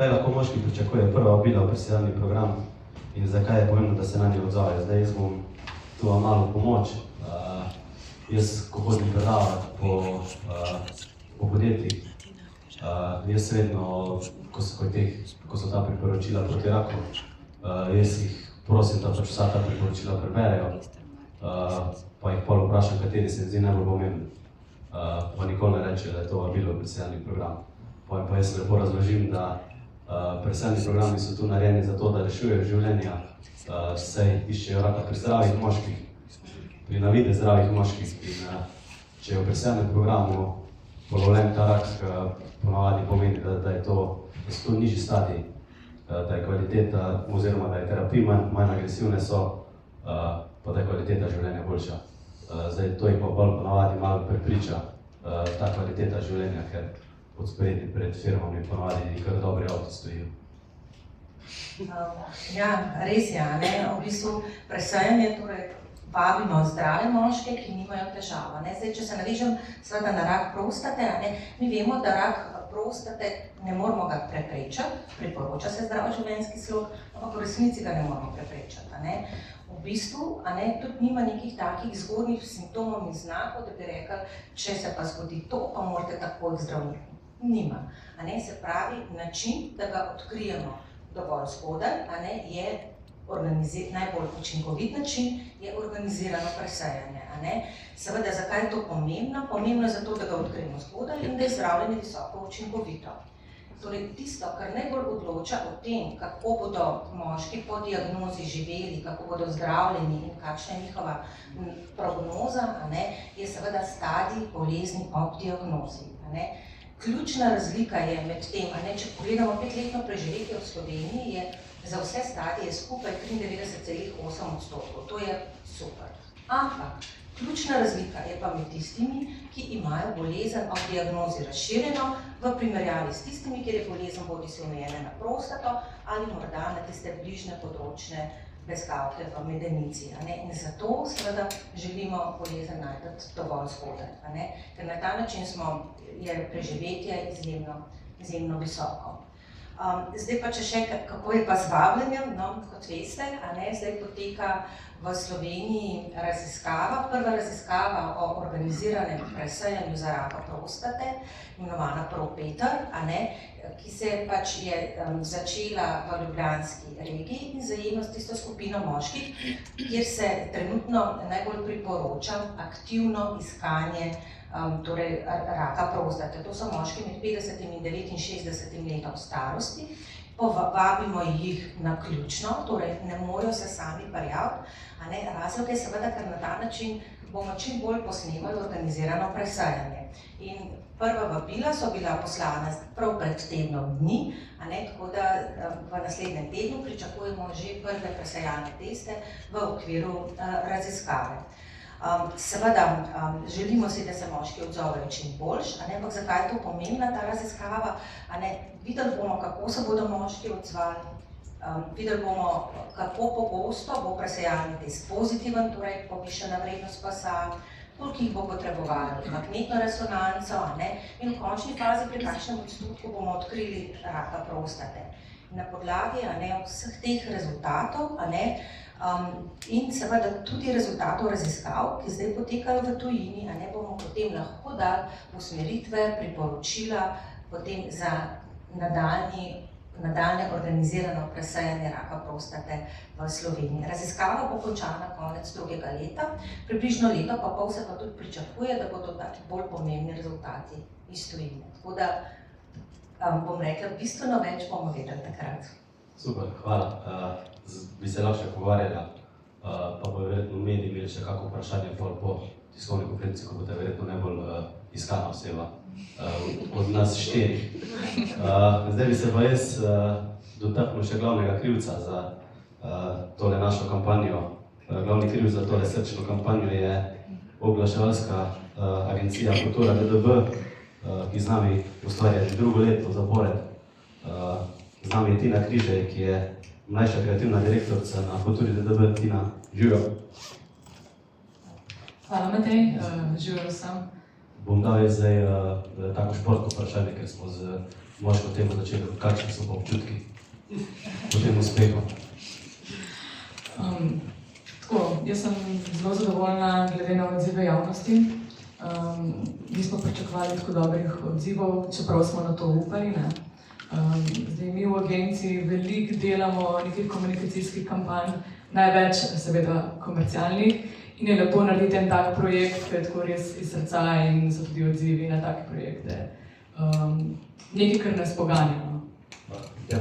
Kaj lahko moški pričakuje prva vabila v presejalni program in zakaj je pomembno, da se na nje odzovejo? Zdaj jaz bom tu vam malo pomoč. Jaz, ko hodim predavati po podjetjih, jaz vedno, ko so ta priporočila proti raku, jaz jih prosim, da pač vsa ta priporočila preberejo, pa jih pol vprašam, kateri se mi zdi najbolj pomemben. Pa nikoli ne reče, da je to vabilo v presejalni program. Pa jaz lepo razložim, da presejalni programi so tu narejeni za to, da rešujejo življenja, saj iščejo raka pri zdravih moških, pri navide zdravih moških. In če je v presejalnem programu polovljen ta rak, ponavadi pomeni, da so to nižji stadiji, da je kvaliteta oziroma da je terapija manj agresivne so, pa da je kvaliteta življenja boljša. Zdaj to jih pa bolj ponavadi malo prepriča ta kvaliteta življenja, ker pod sprednji pred firmami ponavadi kar dobri avti stojijo. Ja, res je, ne? V bistvu presejanje, torej vabimo zdrave moške, ki nimajo težav. Zdaj, če se navežem seveda na rak prostate, mi vemo, da rak prostate ne moramo ga preprečiti, priporoča se zdrav življenjski slog, ampak v resnici ga ne moramo preprečiti. V bistvu tudi nima nekih takih zgodnjih simptomov in znakov, da bi rekli, če se pa zgodi to, pa morate takoj k zdravniku. Nima. Se pravi, način, da ga odkrijemo dovolj zgodaj, je najbolj učinkovit način, je organizirano presejanje. Seveda, zakaj je to pomembno? Pomembno je zato, da ga odkrijemo zgodaj in da je zdravljenje visoko učinkovito. Torej, tisto, kar najbolj odloča o tem, kako bodo moški po diagnozi živeli, kako bodo zdravljeni in kakšna je njihova prognoza, je seveda stadij bolezni ob diagnozi. Ključna razlika je med tem, če pogledamo 5-letno preživetje v Sloveniji, je za vse stadije skupaj 93,8%. To je super. Ampak ključna razlika je pa med tistimi, ki imajo bolezen ob diagnozi razširjeno, v primerjavi s tistimi, kjer je bolezen bodisi omejena na prostato ali morda na tiste bližnje področne bezgavke v medenici. In zato seveda želimo bolezen najti dovolj zgodaj, ker na ta način je preživetje izjemno visoko. Zdaj pa če še, kako je pa z vabljenjem, kot veste, zdaj poteka v Sloveniji raziskava, prva raziskava o organiziranem presejanju za raka prostate, imenovana ProPeter, ki se je začela v ljubljanski regiji in zajema tisto skupino moških, kjer se trenutno najbolj priporoča aktivno iskanje raka prostate. To so moški med 50 in 69 letom starosti. Povabimo jih naključno, torej ne morejo se sami prijaviti. Razlog je seveda, ker na ta način bomo čim bolj posnemali organizirano presejanje. In prva vabila so bila poslana prav pred tednom dni, tako da v naslednjem tednu pričakujemo že prve presejalne teste v okviru raziskave. Seveda želimo si, da se moški odzovejo čim boljš, ampak zakaj je to pomembna ta raziskava? Videli bomo, kako se bodo moški odzvali, videli bomo, kako pogosto bo presejalni test pozitiven, torej povišana vrednost pasa, koliko jih bo potrebovali magnetno resonanco in v končni fazi pri kakšnem odstotku bomo odkrili raka prostate. Na podlagi vseh teh rezultatov in seveda tudi rezultatov raziskav, ki zdaj potekajo v tujini, bomo potem lahko dali usmeritve, priporočila potem za nadaljnje organizirano presejanje raka prostate v Sloveniji. Raziskava bo končana konec drugega leta, približno leto pa pol se pa tudi pričakuje, da bodo taki bolj pomembni rezultati iz tujine. Tako da bom rekla, bistveno več bomo vedeli takrat. Super, hvala. Bi se lahko še pogovarjala, pa bo verjetno mediji imeli še kako vprašanje po tiskovni konferenci, ko boste verjetno najbolj iskana oseba od nas 4. Zdaj bi se pa jaz dotaknil še glavnega krivca za tole našo kampanjo. Glavni kriv za tole srčno kampanjo je oglaševalska agencija Kultura DDB, ki z nami ustvarja že drugo leto zapored. Z nami je Tina Križej, ki je mlajša kreativna direktorica na Kulturi DDB. Tina, živijo. Hvala, Matej, živijo sem. Bom dal jaz zdaj tako športno vprašanje, ker smo z moško temu začetku, kakšni so pa občutki po tem uspehu? Jaz sem zelo zadovoljna glede na odzive javnosti. Nismo pričakovali tako dobrih odzivov, čeprav smo na to upali. Zdaj, mi v agenciji veliko delamo nekih komunikacijskih kampanj, največ seveda komercialnih, in je lepo narediti en tak projekt, ki je tako res iz srca in so tudi odzivi na take projekte. Nekaj, kar nas poganja. Ja.